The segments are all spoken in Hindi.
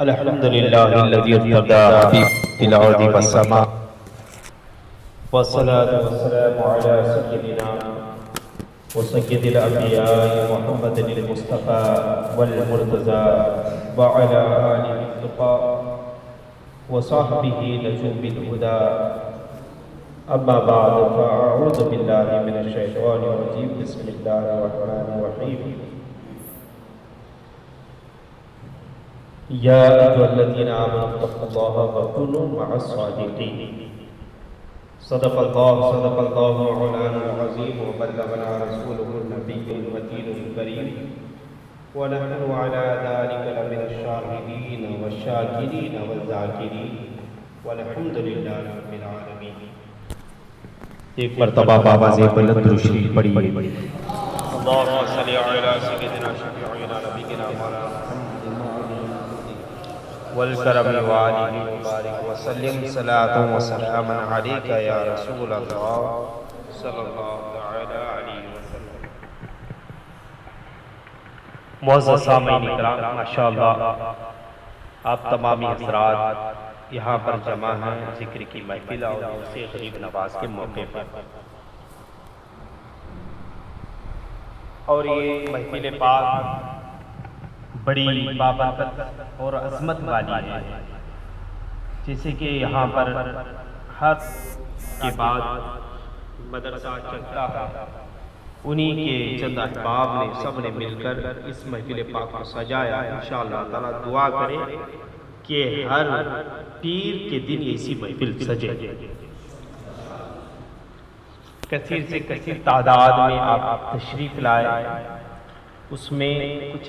अल्हम्दुलिल्लाहिल्लज़ी इर्तदा बिल अर्दि वस्समा वस्सलातु वस्सलामु अला सय्यिदिना व सय्यिदिल अंबिया मुहम्मदिल मुस्तफा वल मुर्तज़ा व अला आलिहि तुक़ा व सहबिही नजूमिल हुदा अम्मा बाद फ़अऊज़ु बिल्लाहि मिनश शैतानिर रजीम बिस्मिल्लाहिर रहमानिर रहीम या अय्युहल्लज़ीना आमनुत्तक़ुल्लाहा व कूनू मअस-सादिक़ीन। सदक़ल्लाहु मौलाना अज़ीम व बल्लगना रसूलुहुन नबियुल मतीनुल करीम व नहनु अला ज़ालिका लमिनश-शाहिदीन वश-शाकिरीन वज़-ज़ाकिरीन वल्हम्दुलिल्लाहि रब्बिल आलमीन। एक मरतबा बाबा से बुलंद दुरूद शरीफ पढ़िए। अल्लाहुम्मा सल्लि अला सय्यिदिना शफीइना नबियिना मौलाना वल करम वालिहि मुबारक वसल्लिम सलातु व सलामन अलैका या रसूल अल्लाह सल्लल्लाहु तआला अलैहि वसल्लम। मुअज़्ज़ज़ सामीईन इकराम, माशाअल्लाह आप तमामी हज़रात यहाँ पर जमा हैं जिक्र की महफिल और उससे गरीब नवाज के मौके पर। और ये महफिल पाक बड़ी बाबरकत और अज़मत वाली है। जैसे कि यहाँ पर हर के बाद मदरसा चलता है, उन्हीं के चंद अहबाब ने सब ने मिलकर इस महफिल पाक को सजाया। इंशाअल्लाह ताला दुआ करें कि हर पीर के दिन ऐसी महफिल सजे, कसीर से कसीर तादाद में आप तशरीफ लाए, उसमें कुछ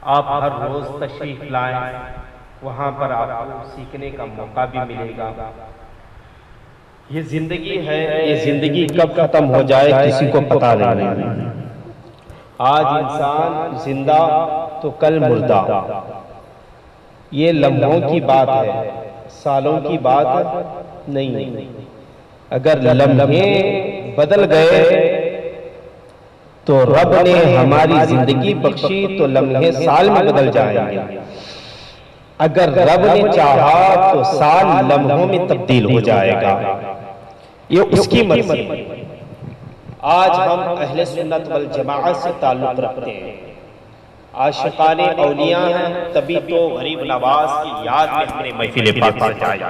आप हर रोज तशरीफ लाएं, वहाँ पर आपको सीखने का मौका भी मिलेगा। ये जिंदगी है, ये जिंदगी कब खत्म हो जाए किसी को पता नहीं। आज इंसान जिंदा तो कल मुर्दा। ये लम्हों की बात है, सालों की बात नहीं। अगर लम्हे बदल गए तो रब ने हमारी जिंदगी बख्शी तो लम्हे साल में बदल जाएंगे। अगर रब ने चाहा तो साल लम्हों में तब्दील हो जाएगा। ये उसकी मर्जी। आज हम अहले सुन्नत वल जमाअत से ताल्लुक़ रखते हैं, आशिक़ाने औलिया हैं, तभी तो गरीब नवाज की याद में हमने महफिल पाक सजाई।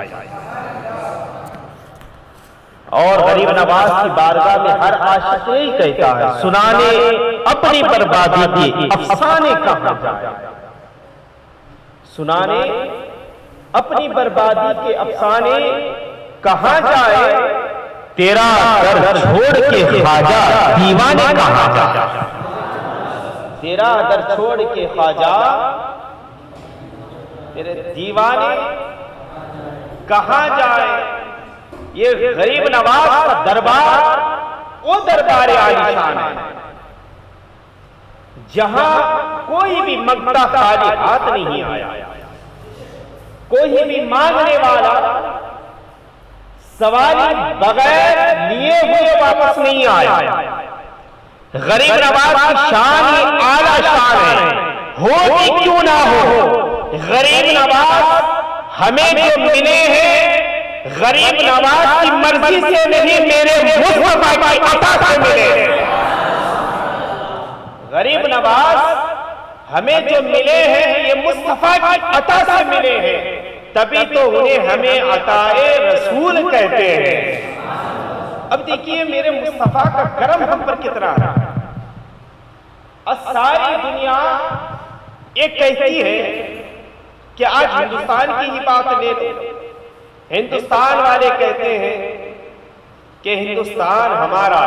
और गरीब नवाज की बारगाह में हर आशिक यही कहता है, सुनाने अपनी बर्बादी के अफसाने कहाँ जाए। सुनाने अपनी बर्बादी के अफसाने कहाँ जाए, तेरा दर छोड़ के ख्वाजा दीवाने कहाँ जाए। तेरा दर छोड़ के ख्वाजा तेरे दीवाने कहाँ जाए। ये गरीब नवाज का दरबार वो दरबार आलीशान है जहां कोई भी मंगता खाली हाथ नहीं आया, कोई भी मांगने वाला सवारी बगैर लिए हुए वापस नहीं आया। गरीब नवाज की शान ही आला शान है, हो भी क्यों ना हो। गरीब नवाज हमें जो मिले हैं गरीब नवाज की मर्जी से नहीं, मेरे मुस्तफा की अता से मिले। गरीब नवाज हमें जो मिले हैं ये मुस्तफा की अता से मिले हैं, तभी तो उन्हें हमें अताए रसूल कहते हैं। अब देखिए मेरे मुस्तफा का करम हम पर कितना है। सारी दुनिया एक कहती है कि आज हिंदुस्तान की ही बात ले लो, हिंदुस्तान वाले कहते हैं कि हिंदुस्तान हमारा,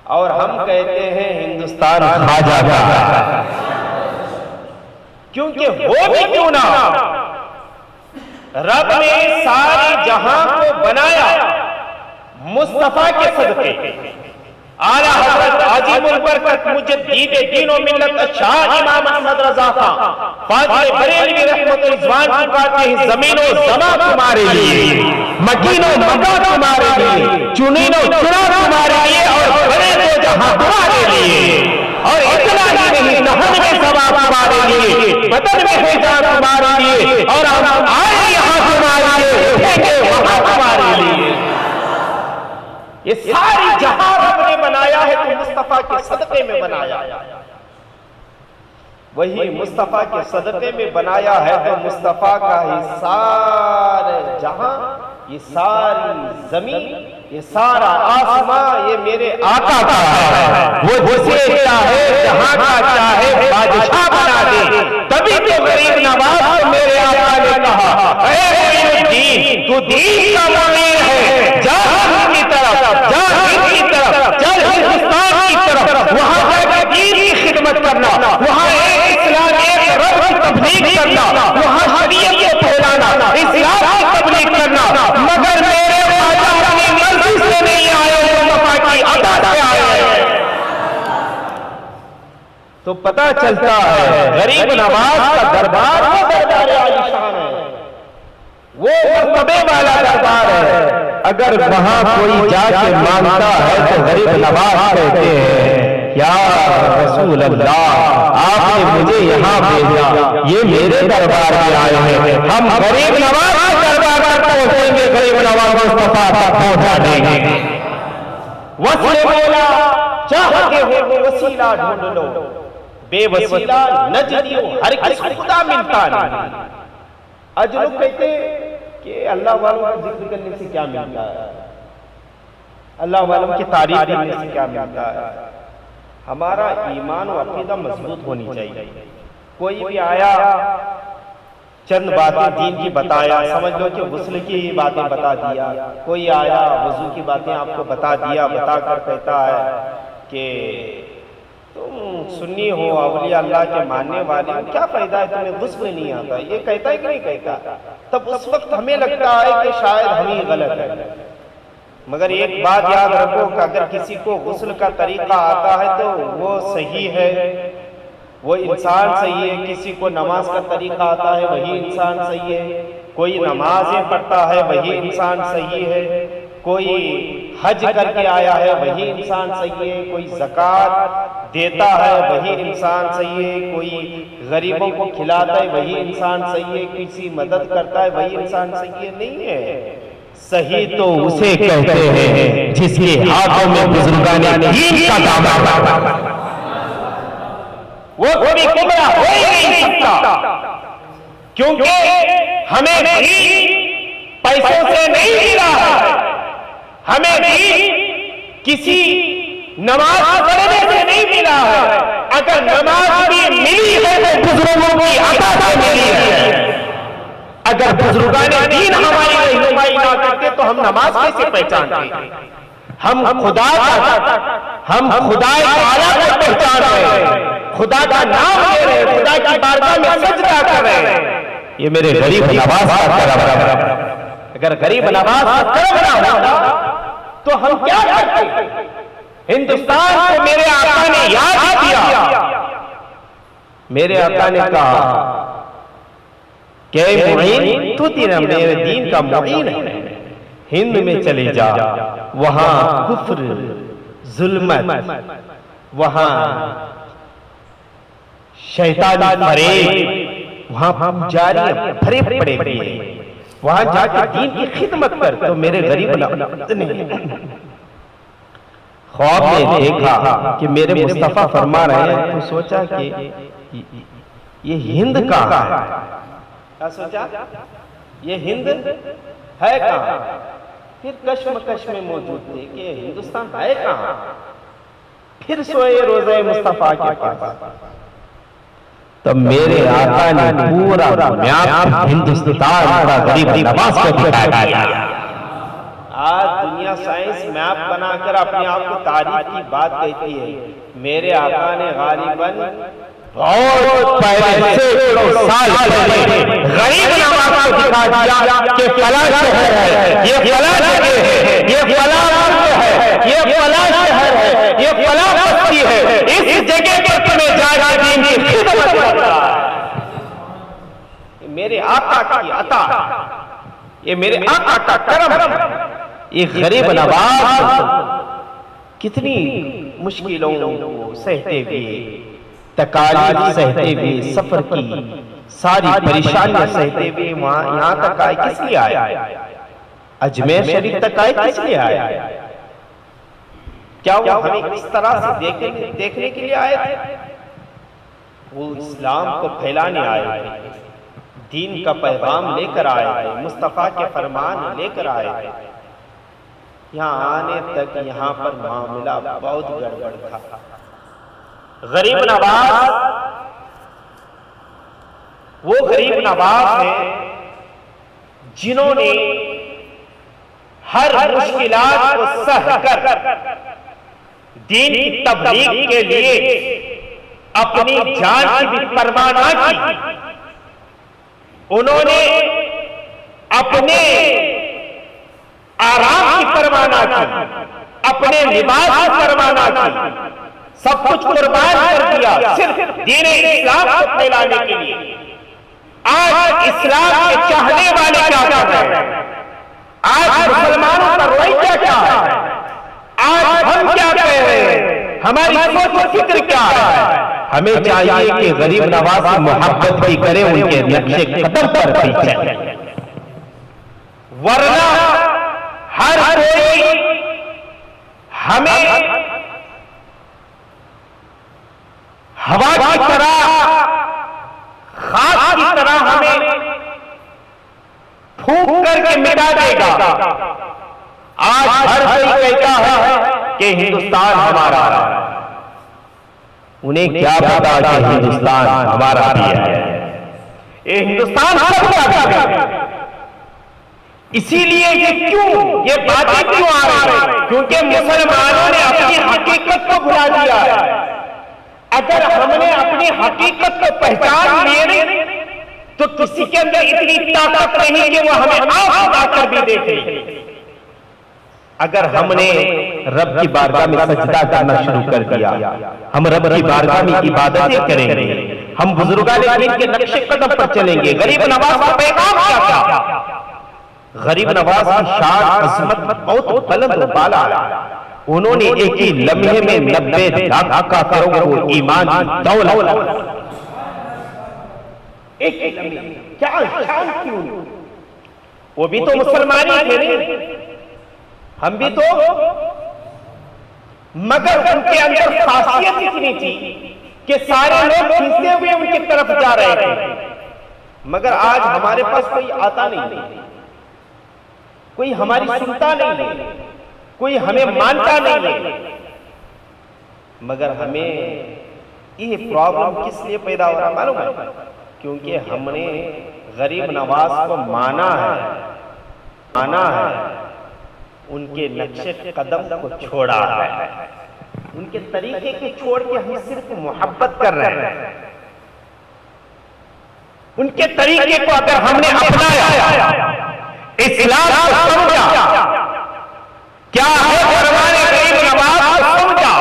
और हम कहते हैं हिंदुस्तान ख्वाजा का। क्योंकि वो भी क्यों ना, रब ने सारे जहां को बनाया मुस्तफा के सदके। आला हज़रत आज़िमुल बरकत मुजद्दिद दीन व मिल्लत शाह इमाम अहमद रज़ा खां फ़ाज़िल बरेलवी रहमतुल्लाह रिज़वान पुकारते हैं, ज़मीन व ज़मा तुम्हारे लिए, मकीनो मका तुम्हारे लिए, चुनीनो चुना तुम्हारे लिए, और बड़े तो जहां तुम्हारे लिए। और इतना ही नहीं, नहर में सवाब तुम्हारे लिए, बदन में है जान तुम्हारे लिए, और हम आए यहाँ तुम्हारे लिए, उठेंगे वहां तुम्हारे लिए। ये सारी जहां रब ने बनाया है तो मुस्तफा के सदके में बनाया है। वही मुस्तफा के सदके में बनाया है तो मुस्तफा का ही सारे जहां, ये सारी जमीन, ये सारा आसमां, ये मेरे आका का है। वो जिसे चाहे जहां का चाहे बादशाह बना दे। तभी तो गरीब नवाज को मेरे आका ने कहा, ऐ दीन, तू दीन का मुनीर है, जा हिंद की तरफ, जा हिंद की तरफ, चल हिंदुस्तान की तरफ, वहां जाकर दीन की खिदमत करना, वहां एक इस्लाम, एक रब की तबलीग करना, वहां शरीयत को फैलाना, इस्लाम की तबलीग करना। मगर मेरे ख्वाजा अपनी मर्जी से नहीं आए, मुस्तफा की अता से आए। तो पता चलता है गरीब नवाज का दरबार वो दरबार आलीशान है, वो मर्तबे वाला दरबार है। अगर वहां कोई जाके मांगता है तो गरीब नवाज कहते हैं, या रसूल अल्लाह, आपने मुझे यहाँ भेजा, ये मेरे दरबार में आए हैं, हम गरीब नवाज के दरबार तक पहुंचेंगे, गरीब नवाज मुस्तफा तक पहुंचा देंगे। वसीले बोला, चाहते हो वो वसीला ढूंढ लो, बेवसीला न जियो, हर किसी खुदा मिलता नहीं। आज लोग कहते कि अल्लाह वालों का जिक्र करने से क्या मिलता है, अल्लाह वालों की तारीफ करने से क्या मिलता है। हमारा ईमान और अकीदा मजबूत होनी चाहिए। कोई भी आया, चंद बातें दीन की बताया, समझ लो कि गुस्ल की बातें बता दिया। कोई आया वजू की बातें आपको बता दिया, बताकर कहता है कि तुम सुन्नी हो, अवलिया अल्लाह के मानने वाले हो, क्या फायदा है, तुम्हें गुस्ल नहीं आता, ये कहता है कि नहीं कहता। तब उस वक्त हमें लगता है कि शायद हम ही गलत है। मगर एक बात याद रखो कि अगर किसी को गुस्ल का तरीका आता है तो वो सही है, वो इंसान सही है। किसी को नमाज का तरीका आता है, वही इंसान सही है। कोई नमाजें पढ़ता है, वही इंसान सही है। कोई हज करके आया है, वही इंसान सही है। कोई ज़कात देता है, वही इंसान सही है। कोई गरीबों को खिलाता है, वही इंसान सही है। किसी मदद करता है, वही इंसान सही है। नहीं है सही तो उसे कहते हैं जिसके हाथों में बुजुर्गाने दीन का दामन, वो कभी गुमराह हो ही नहीं सकता, क्योंकि हमें दीन पैसों से नहीं मिला है, हमें दीन किसी नमाज पढ़ने से नहीं मिला है। अगर नमाज भी मिली है तो बुजुर्गों की अता से मिली है। अगर बुजुर्गाने दीन हमारी रहनुमाई ना करते तो हम नमाज कैसे पहचानते? हम खुदा ताला को पहचान रहे हैं, खुदा का नाम ले रहे हैं, खुदा की बारगाह में सजदा कर रहे हैं। ये मेरे गरीब नवाज का करम है। अगर गरीब नवाज का करम ना होता तो हम क्या करते? हिंदुस्तान को मेरे आका ने याद किया। मेरे आका ने कहा कि मुईन, तू तेरा मेरे दीन का मुईन है, हिंद में चले जा, वहां कुफ्र, जुल्मत, वहां शैतानी फरेब, वहां जारी भरे पड़े, वहां जाकर दीन की खिदमत कर। तो मेरे गरीब ने ख्वाब में देखा कि मेरे मुस्तफा फरमा रहे हैं, तो सोचा कि ये हिंद कहाँ है? क्या सोचा? ये हिंद है कहाँ? फिर कश्मकश में मौजूद थे कि हिंदुस्तान है कहाँ। फिर सोए रोज़े मुस्तफा के पास, तो मेरे आका ने पूरा मैप हिंदुस्तान का गरीब नवाज को दिखाया। आज दुनिया साइंस मैप बनाकर अपने आप को तारीख की बात कहती है। मेरे आका ने गालिबन बहुत पहले सैकड़ों साल पहले गरीब नवाज को दिखा दिया कि फलां शहर है, ये फलां जगह है, ये फलां मुल्क है, ये फलां शहर है, ये फलां बस्ती है, इस जगह पर तुम्हें जाकर दीन की खिदमत करना है। मेरे आका की अता। ये मेरे आका का करम है। ये गरीब नवाज कितनी मुश्किलों को सहते हुए, तकालीफ सहते हुए, सफर की सारी परेशानियां सहते हुए वहां यहां तक आए, किस लिए आए? अजमेर शरीफ तक आए, किस लिए आए? क्या वो हमें इस तरह से देखने के लिए आए थे? वो इस्लाम को फैलाने आए थे, दीन का पैगाम लेकर आए थे, मुस्तफा के फरमान लेकर आए थे। यहाँ आने तक यहाँ पर मामला बहुत गड़बड़ था। गरीब नवाज, वो गरीब नवाज हैं जिन्होंने हर मुश्किलात को सहकर दीन की तबलीग के लिए अपनी जान की भी परवाह न की। उन्होंने अपने आराम की परवाह न की, अपने लिबास की परवाह न की, सब कुछ कुर्बान कर दिया सिर्फ दीन इस्लाम को फैलाने के लिए। आज इस्लाम के चाहने वाले क्या कर रहे हैं? आज मुसलमानों का रवैया क्या है? आज हम क्या कह रहे हैं? हमारी सोच फिक्र क्या है? हमें चाहिए कि गरीब नवाज की मोहब्बत भी करें, उनके नक्शे कदम पर भी चलें, वरना हर कोई हमें हवा की तरह, खाक की तरह हमें फूंक करके मिटा देगा। आज हर कोई कहता है कि हिंदुस्तान हमारा है, उन्हें क्या पता कि हिंदुस्तान हमारा भी है। ये हिंदुस्तान सबका है। इसीलिए ये बातें क्यों आ रही है? क्योंकि मुसलमानों ने अपनी हकीकत को भुला दिया है। अगर हमने अपनी हकीकत को पहचान लिए तो किसी के अंदर इतनी ताकत नहीं कि वो हमें आंख आकर भी देखे। अगर हमने रब की बारगाह में सजदा करना शुरू कर दिया, हम रब की बारगाह में इबादतें करेंगे, हम बुजुर्गाने दीन के नक्शे कदम पर चलेंगे। गरीब नवाज का पैगाम क्या था? गरीब नवाज की शान अजमत बहुत बुलंद और बाला है। उन्होंने एक ही लम्हे में 90 लाख काफिरों को ईमान की दौलत, एक ही लम्हे, क्या शान क्यों? वो भी तो मुसलमान ही थे नहीं, हम भी तो, मगर उनके अंदर खासियत इतनी थी कि सारे लोग खींचते हुए उनकी तरफ जा रहे थे। मगर आज हमारे पास कोई आता नहीं है, कोई हमारी सुनता नहीं है, कोई हमें मानता नहीं है। मगर हमें ये प्रॉब्लम किस लिए पैदा हो रहा मालूम है? क्योंकि हमने गरीब नवाज को माना है, उनके नक्शे कदम को छोड़ा है, उनके तरीके को छोड़ के हम सिर्फ मोहब्बत कर रहे हैं। उनके तरीके को अगर हमने अपनाया, इस्लाम को समझा, क्या है फरमाने गरीब नवाज को समझा,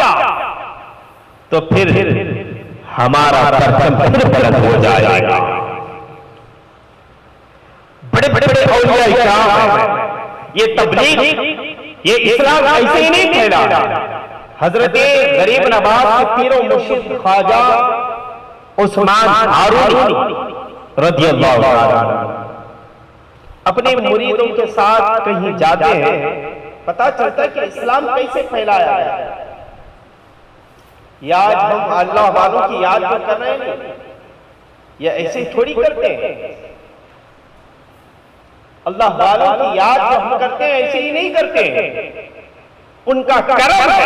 तो फिर हमारा परचम फिर बुलंद हो जाएगा। बड़े बड़े औलिया इकराम हैं, ये तबलीग, ये इस्लाम ऐसे ही नहीं फैला। हजरत गरीब नवाज पीरो मुर्शिद ख्वाजा उस्मान हारूनी रज़ियल्लाहु अन्हु अपने मुरीदों के साथ कहीं जाते हैं, पता चलता है कि इस्लाम कैसे फैलाया है। याद हम अल्लाह वालों की याद तो कर रहे हैं, या ऐसे थोड़ी करते हैं। अल्लाह वालों की याद जो हम करते हैं ऐसे ही नहीं करते हैं, उनका करम है,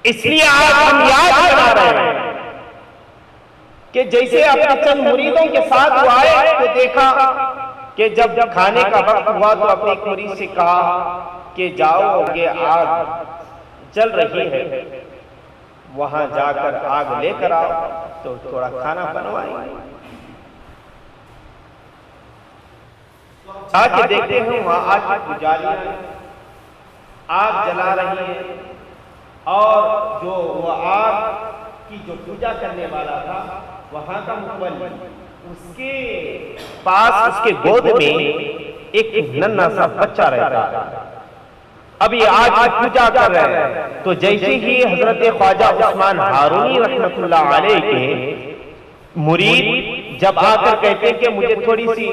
इसलिए आज हम याद बना रहे हैं कि जैसे अपने चंद मुरीदों के साथ वो आए तो देखा कि जब खाने का वक्त हुआ तो अपने एक मुरीद से कहा कि जाओ, ये आग जल रही है, वहां जाकर आग लेकर आओ तो थोड़ा खाना बनवाएंगे। आके देखते हैं वहां आग की पुजारियां आग जला रही है, और जो वो आग की जो पूजा करने वाला था वहां का मुतवल्ली, उसके पास उसके गोद में एक नन्हा सा बच्चा रहता है, अभी आज पूजा कर रहे हैं। तो जैसे ही हजरत ख्वाजा उस्मान हारूनी रहमतुल्लाह अलैह के मुरीद जब आकर कहते हैं कि मुझे थोड़ी सी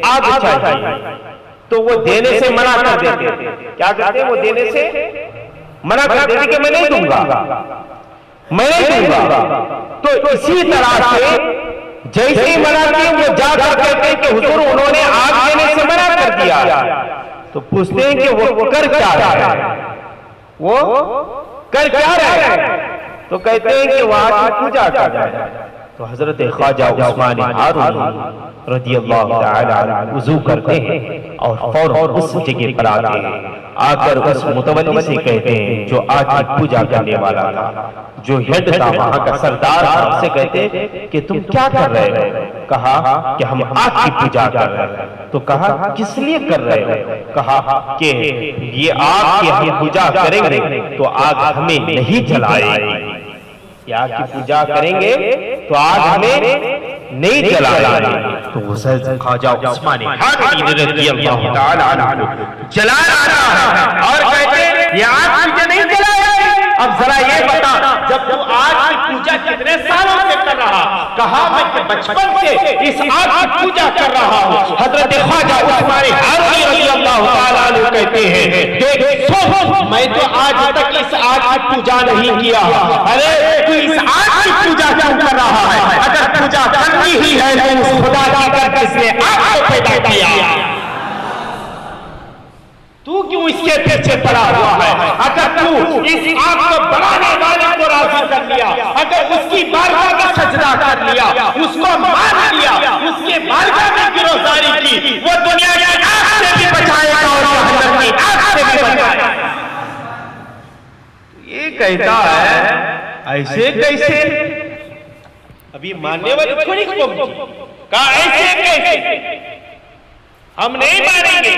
आग चाहिए, तो वो देने से मना कर देते हैं। क्या करते हैं? वो देने से मना कर देते कि मैं नहीं दूंगा, मैं नहीं दूंगा। तो इसी तरह से जैसे ही मना किए वो जाकर कहते हैं कि हुजूर उन्होंने आग देने से मना कर दिया। तो पूछते हैं कि वो कर क्या रहा है, वो कर क्या रहा है? तो कहते हैं कि वो आज पूजा कर रहा है। तो हजरत ख्वाजा उस्मान हारूनी रज़ियल्लाहु ताला अन्हु वुज़ू करते हैं और फौरन उस जगह पर आते हैं, आकर उस मुतवल्ली से कहते हैं जो आज पूजा करने वाला था, जो हेड था वहां का सरदार था, उससे कहते हैं कि तुम क्या कर रहे हो? कहा कि हम आग की पूजा कर रहे हैं। तो कहा किस लिए कर रहे हो? कहा कि ये आग की हम पूजा करेंगे तो आग हमें नहीं जलाएगी, आग की पूजा करेंगे तो आग हमें नहीं जलाएगी। तो ख्वाजा उस्मान हारूनी रज़ियल्लाहु ताला अन्हु जला रहा है और कहते हैं ये आग तुझे नहीं जलाएगी। अब जरा ये बता, जब तू आग की पूजा कितने सालों से कर रहा? कहा मैं बचपन से इस आग की पूजा कर रहा हूँ। हजरत ख्वाजा उस्मान हारूनी रज़ियल्लाहु ताला अन्हु कहते हैं देख मैं तो आज तक इस आग की पूजा नहीं किया। अरे तू इस आग की पूजा क्यों कर रहा है? अगर पूजा करनी ही है तो उस खुदा की कर जिसने आग को पैदा किया, तू क्यों इसके पीछे पड़ा हुआ है? अगर तू इस आग को बनाने वाले को राजी कर लिया, अगर उसकी बारगाह में सजदा कर लिया, उसको मान लिया, उसके बारगाह में गिरफ्तारी की, वो दुनिया की आग से भी बचाएगा और जहन्नम की आग से भी बचाएगा। ये कहता है ऐसे कैसे? अभी मानने वाले थोड़ी कहा ऐसे कैसे हम नहीं मानेंगे।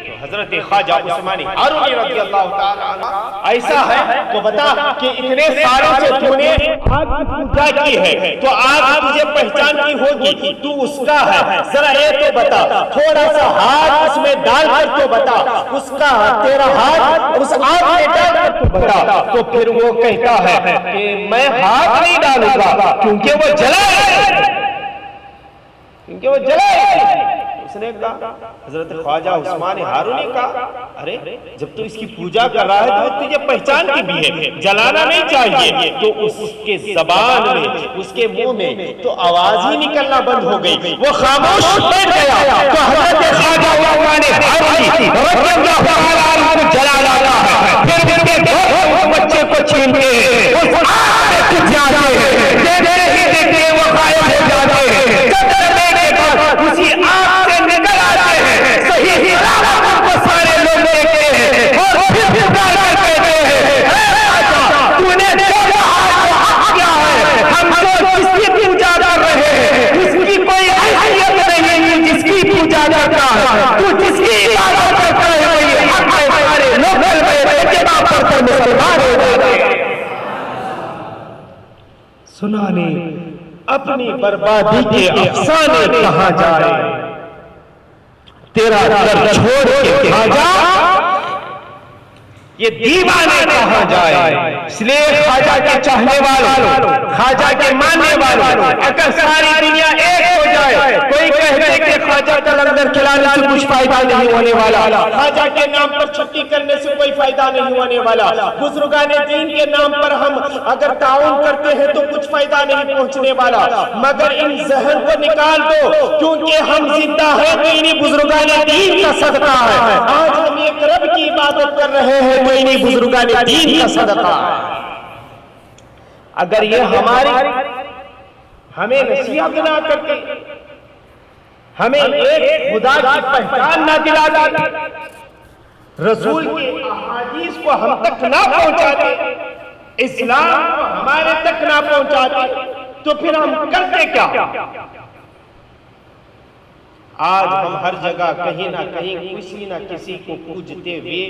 तो हजरत ख्वाजा उस्मान हारूनी रज़ियल्लाहु ताला अन्हु ऐसा है तो बता कि इतने सालों से तूने आग की पूजा की है तो आग तुझे पहचान की होगी, तू उसका है, जरा ये तो बता, थोड़ा सा हाथ उसमें डाल कर तो बता, उसका तेरा हाथ उस आग में डाल कर तो बता। तो फिर वो कहता है कि मैं हाथ नहीं डालूंगा क्योंकि वो जलाए, क्योंकि वो जलाए। उसने कहा, हजरत ख्वाजा उस्मान हारूनी का अरे जब तू इसकी पूजा कर रहा है तो तुझे पहचान की भी है, जलाना नहीं चाहिए। तो उसके जबान में, उसके मुंह में तो आवाज ही निकलना बंद हो गई, वो खामोश बैठ गया। तो हजरत ख्वाजा उस्मान हारूनी रज़ियल्लाहु ताला अन्हु जला डाला है। फिर उसके बच्चे को छीन के उस आग में कूद जाते हैं, देखते ही देखते वो गायब हो जाते हैं। उसी आग से निकल आते हैं, सही ही को सारे लोग देखते हैं और फिर कहते हैं तूने जो किया है, हम तो जिसकी पूजा कर रहे हैं उसकी कोई हैसियत नहीं है जिसकी पूजा करता है, तू जिसकी इबादत करता है वही हक है। सारे लोग पर मुसलमान हो जाते हैं। सुनाने अपनी बर्बादी के अफसाने कहाँ जाए, तेरा दर छोड़ के ख्वाजा ये दीवाने कहाँ जाए। इसलिए ख्वाजा के चाहने वालों, ख्वाजा के मानने वालों, अगर सारी दुनिया एक हो जाए, कोई कहते कि ख्वाजा का लंगर खिलाने से कुछ फायदा नहीं होने वाला, ख्वाजा के नाम पर छुट्टी करने से कोई फायदा नहीं होने वाला, बुजुर्गाने दीन के नाम पर हम अगर ताउन करते हैं तो कुछ फायदा नहीं पहुंचने वाला, मगर इन जहन को निकाल दो क्योंकि हम जिंदा है तो इन्हीं बुजुर्गाने दीन का सदका है। आज हम एक रब की इबादत कर रहे हैं तो इन्हीं बुजुर्गाने दीन का सदका है। अगर ये हमें नसीहत ना करके, हमें एक खुदा की पहचान ना दिलाते, रसूल की अहादीस को हम तक ना पहुंचाते, इस्लाम को हमारे तक ना पहुंचाते, तो फिर हम करते क्या? आज हम हर जगह कहीं ना कहीं किसी ना किसी को पूजते हुए,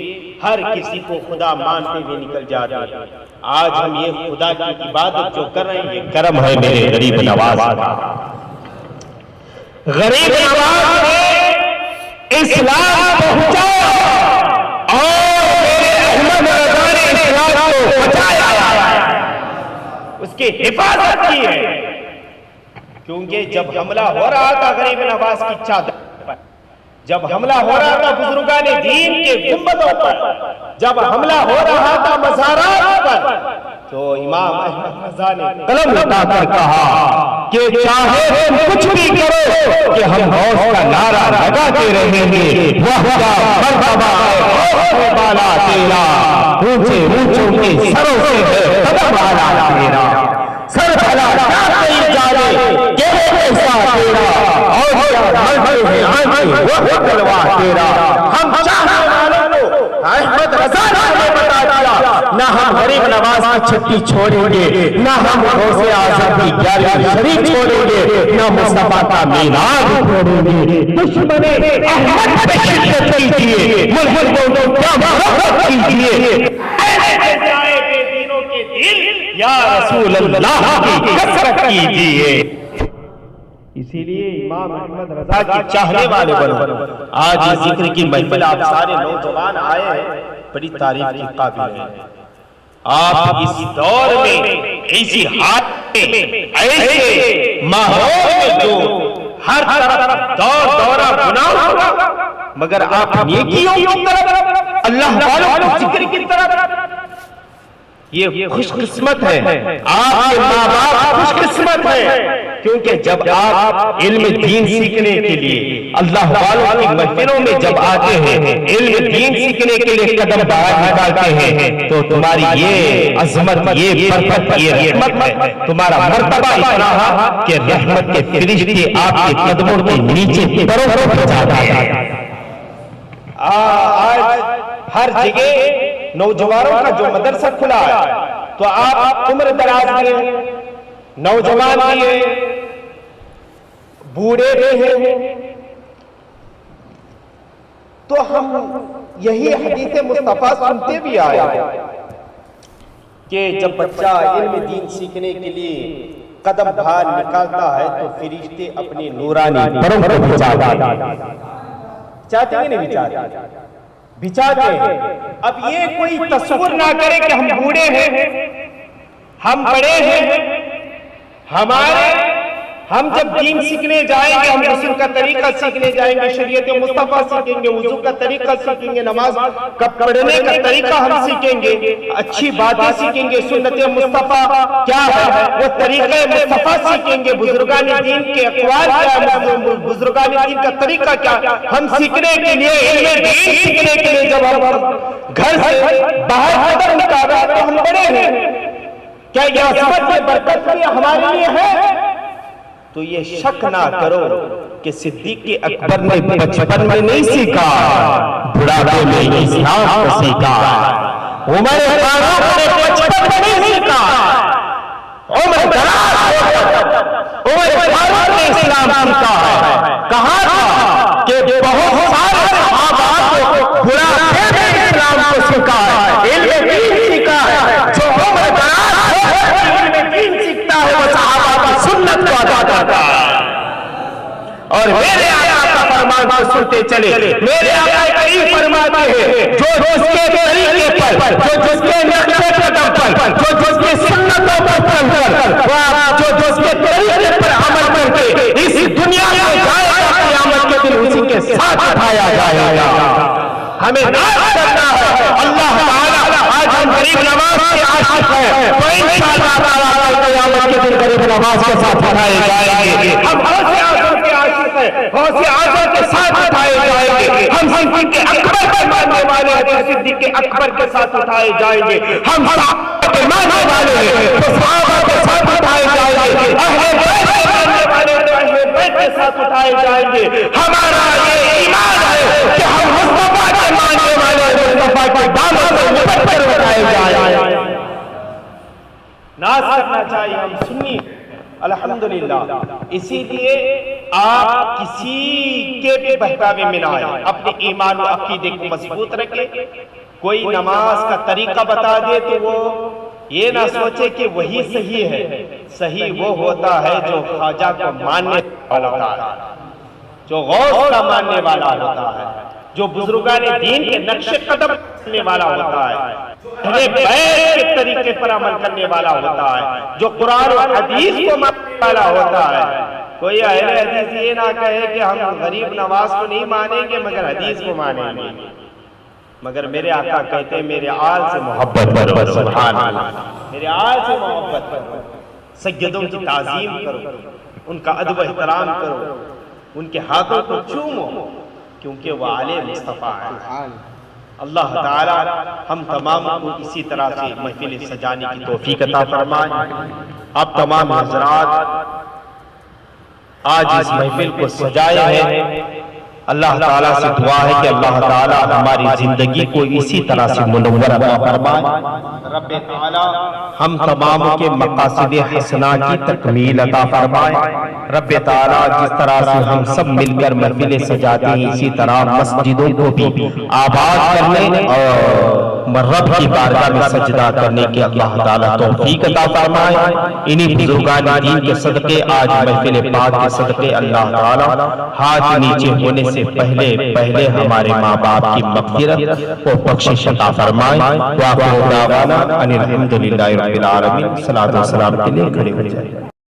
हर किसी को खुदा मानते हुए निकल जाते हैं। आज हम ये खुदा की इबादत जो कर रहे हैं, करम है मेरे गरीब नवाज का। गरीब नवाज ने इस्लाम पहुंचाया और मेरे अहमद रजा ने इस्लाम को बचाया, उसकी हिफाजत की है। क्योंकि जब हमला हो रहा था गरीब नवाज की चादर पर, जब हमला हो रहा था बुजुर्गाने दीन के गुंबदों पर, जब हमला हो रहा था मज़ारात पर, तो इमाम अहमद रजा ने कलम उठाकर कहा कि चाहे तुम कुछ भी करो कि हम गौस का नारा लगाते रहेंगे। वह क्या मर्तबा है बाला तेरा, ऊंचे ऊंचों के सरों से है कदम वाला तेरा, सर भला क्या कहीं जाने के ऐसा तेरा, और क्या मरते हैं आंखें वो तलवा तेरा। हम चाहने वालों को अहमद रजा ने बता दिया, ना हम गरीब नवाज की छुट्टी छोड़ेंगे, ना हम गौसे आज़म की 11वीं शरीफ छोड़ेंगे, ना मुस्तफा का मीलाद छोड़ेंगे। दुश्मने अहमद पे शिद्दत कीजिए, मुल्हिदों को क्या मोहब्बत कीजिए, ऐसे जाए बेदीनों के दिल या रसूल अल्लाह की कसरत कीजिए। इसीलिए इमाम अहमद रजा के चाहने वाले बनो। आज इस जिक्र की महफिल आप सारे नौजवान आए हैं, बड़ी तारीफ की काबिल है। आप इस दौर में, इसी हाथ में, ऐसे माहौल में जो हर तरफ दौरा गुनाह होगा, मगर आप नेकियों की तरफ, अल्लाह वालों के जिक्र की तरफ, ये खुशकिस्मत है। आपके माँ बाप खुशकिस्मत है, क्योंकि जब आप इल्म दीन सीखने के लिए अल्लाह वालों की महफिलों में जब आते हैं, इल्म दीन सीखने के लिए कदम बाहर निकालते हैं, तो तुम्हारी ये अजमत, ये बरकत, ये रहमत है, तुम्हारा मर्तबा इतना है कि रहमत के फरिश्ते आपके कदमों के नीचे पैरों पर जाते हैं। आज हर जगह नौजवानों का जो मदरसा खुला है, तो आप उम्र दराज में नौजवान भी है, बूढ़े भी हैं, तो हम यही हदीस मुस्तफा सुनते भी आए कि जब बच्चा इल्म दीन सीखने के लिए कदम बाहर निकालता है, तो फरिश्ते अपनी नूरानी परों पर चाहते हैं, नहीं बिचाते हैं। अब ये कोई तस्वीर ना करे कि हम बूढ़े हैं, हम बड़े हैं, हम जब दीन सीखने जाएंगे, हम रसूल का तरीका सीखने जाएंगे, शरीयत मुस्तफा सीखेंगे, वुजू का तरीका सीखेंगे, नमाज का पढ़ने का तरीका हम सीखेंगे, अच्छी बातें सीखेंगे, सुन्नत मुस्तफा क्या है वो तरीका मुस्तफा सीखेंगे, बुजुर्गाने दीन के अक़वाल क्या है, बुजुर्गाने दीन का तरीका क्या, हम सीखने के लिए, इल्म दीन सीखने के लिए जब हम घर से बाहर कदम निकाला तो हम बड़े हैं। क्या यह अज़मत बरकत भी हमारे लिए है? तो ये शक ना करो कि सिद्दीक़ अकबर ने बचपन में नहीं सीखा, बुढ़ापे में इस्लाम को सीखा। उमर फारूक ने बचपन में नहीं सीखा, उमर फारूक ने इस्लाम सीखा है। कहा था कि बहुत सारे सहाबा को बुढ़ापे में इस्लाम को सीखा है, इल्म दीन सीखा है। जो उम्र दराज है इल्म दीन सीखता है, वो सहाबा की सुन्नत को अदा करता है। और मेरे आका का फरमान सुनते चले, मेरे आका करीम फरमाते हैं, जो जिसके तरीके पर, जो जिसके नक्शे कदम पर, जो जिसके सुन्नतों पर चलकर, जो जिसके तरीके पर अमल करके इस दुनिया में जाएगा, क़यामत के दिन उसी के साथ उठाया जाएगा। हमें नाज करना है। अल्लाह ताला आज हम गरीब नवाज के आशिक हैं, तो इंशाअल्लाह ताला क़यामत के दिन गरीब नवाज के साथ उठाए जाएंगे। हम गौसे आज़म के आशिक हैं, गौसे आज़म के साथ उठाए जाएंगे। हम सिद्दीक़ अकबर के मानने वाले हैं, तो सिद्दीक़ अकबर के साथ उठाए जाएंगे। हम सहाबा के मानने वाले हैं, तो सहाबा के साथ उठाए जाएंगे। अहले बैत के मानने वाले हैं, तो अहले बैत के साथ उठाए जाएंगे। हमारा ये ईमान है कि हम मुस्तफा के मानने वाले हैं, मुस्तफा के दामन से लिपट कर उठाए जाएंगे। नाज़ करना चाहिए हम सुन्नी, अल्हम्दुलिल्लाह। इसीलिए आप किसी के भी बहकावे में ना आए, अपने ईमान और अकीदे को मजबूत रखें। कोई नमाज का तरीका बता दे तो वो ये ना सोचे कि वही सही है। सही वो होता है जो ख्वाजा को मानने वाला होता है। जो गौस का मानने वाला होता है, जो बुजुर्गान दीन के नक्शे कदम करने वाला होता है, अहले बैत के तरीके पर अमल करने वाला होता है, जो कुरान और हदीस को मानने वाला होता है। कोई अहले हदीस ये ना कहे कि हम गरीब नवाज को नहीं मानेंगे मगर हदीस को मानेंगे। मगर मेरे आका कहते हैं मेरे आल से मोहब्बत करो, सुभान अल्लाह, मेरे आल से मोहब्बत करो, सैयदों की ताजीम करो, उनका अदब एहतराम करो, उनके हाथों को चूमो, क्योंकि वो आले मुस्तफा है। अल्लाह ताला हम तमाम को इसी तरह से महफिल सजाने की तौफीक अता फरमाए। आप तमाम हज़रात आज इस महफिल को सजाए हैं, अल्लाह ताला से दुआ है कि अल्लाह ताला हमारी जिंदगी को इसी तरह से मुनव्वर अता फरमाए। रब्बे ताला हम तमाम के मकासद हसना की तकमील अता फरमाए। रब्बे ताला जिस तरह से हम सब मिलकर महफिलें सजाते हैं, इसी तरह मस्जिदों को भी आबाद करने और रब की बारगाह में सजदा करने की अल्लाह ताला तौफीक अता फरमाए। इन्हीं बुजुर्गान दीन के सदके आज महफिल पाक के सदके अल्लाह ताला हाथ नीचे होने से पहले पहले हमारे माँ बाप की मग़फ़िरत को बख्शिश अता फरमाए। व आखिर दावाना अनिल हम्दुलिल्लाहि रब्बिल आलमीन। सलातो सलाम के लिए खड़े हो जाए।